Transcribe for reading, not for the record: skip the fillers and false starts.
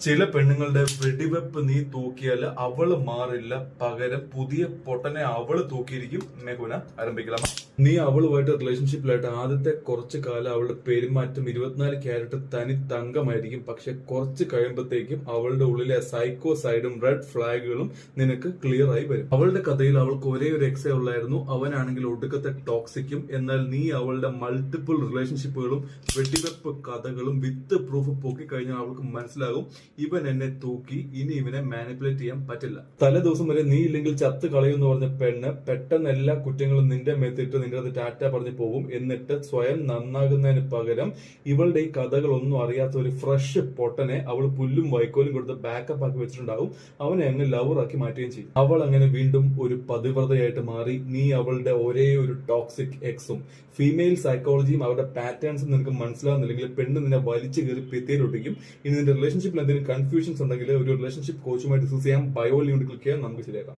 ചില പെണ്ണുങ്ങളുടെ വെടിവെപ്പ് നീ തൂക്കിയാൽ അവള് മാറില്ല, പകരം പുതിയ പൊട്ടനെ അവള് തൂക്കിയിരിക്കും. മെഹുന ആരംഭിക്കലാമ. നീ അവളുമായിട്ട് റിലേഷൻഷിപ്പിലായിട്ട് ആദ്യത്തെ കുറച്ച് കാലം അവളുടെ പെരുമാറ്റം 24 ക്യാരറ്റ് തനി തങ്കമായിരിക്കും. പക്ഷെ കുറച്ച് കഴിയുമ്പോഴത്തേക്കും അവളുടെ ഉള്ളിലെ സൈക്കോ സൈഡും റെഡ് ഫ്ലാഗുകളും നിനക്ക് ക്ലിയർ ആയി വരും. അവളുടെ കഥയിൽ അവൾക്ക് ഒരേ ഒരു എക്സേ ഉള്ളായിരുന്നു. അവനാണെങ്കിൽ ഒടുക്കത്തെ ടോക്സിക്കും. എന്നാൽ നീ അവളുടെ മൾട്ടിപ്പിൾ റിലേഷൻഷിപ്പുകളും വെടിവെപ്പ് കഥകളും വിത്ത് പ്രൂഫ് പൊക്കി കഴിഞ്ഞാൽ അവൾക്ക് മനസ്സിലാകും, ഇവൻ എന്നെ തൂക്കി, ഇനി ഇവനെ മാനിപ്പുലേറ്റ് ചെയ്യാൻ പറ്റില്ല. തലേ ദിവസം വരെ നീ ഇല്ലെങ്കിൽ ചത്ത് കളയുമെന്ന് പറഞ്ഞ പെണ്ണ് പെട്ടെന്ന് എല്ലാ കുറ്റങ്ങളും നിന്റെ മേത്തിട്ട് നിന്റെ അത് ടാറ്റ പറഞ്ഞു പോകും. എന്നിട്ട് സ്വയം നന്നാകുന്നതിന് പകരം ഇവളുടെ ഈ കഥകളൊന്നും അറിയാത്ത ഒരു ഫ്രഷ് പൊട്ടനെ അവൾ പുല്ലും വൈക്കോലും കൊടുത്ത് ബാക്കപ്പ് ആക്കി വെച്ചിട്ടുണ്ടാവും. അവനെ അങ്ങ് ലവറാക്കി മാറ്റുകയും ചെയ്യും. അവൾ അങ്ങനെ വീണ്ടും ഒരു പതിവ്രതയായിട്ട് മാറി. നീ അവളുടെ ഒരേ ഒരു ടോക്സിക് എക്സും. ഫീമെയിൽ സൈക്കോളജിയും അവരുടെ പാറ്റേൺസും നിനക്ക് മനസ്സിലാവുന്നില്ലെങ്കിൽ പെണ്ണ് നിന്നെ വലിച്ചു കയറി ഭിത്തിയിലൊട്ടിക്കും. ഇനി നിന്റെ റിലേഷൻഷിപ്പിൽ എന്തെങ്കിലും കൺഫ്യൂഷൻസ് ഉണ്ടെങ്കിൽ ഒരു റിലേഷൻഷിപ്പ് കോച്ചുമായിട്ട് ഡിസ്കസ് ചെയ്യാം. ബയോയിൽ ക്ലിക്ക് ചെയ്യാൻ നമുക്ക് ശരിയാക്കാം.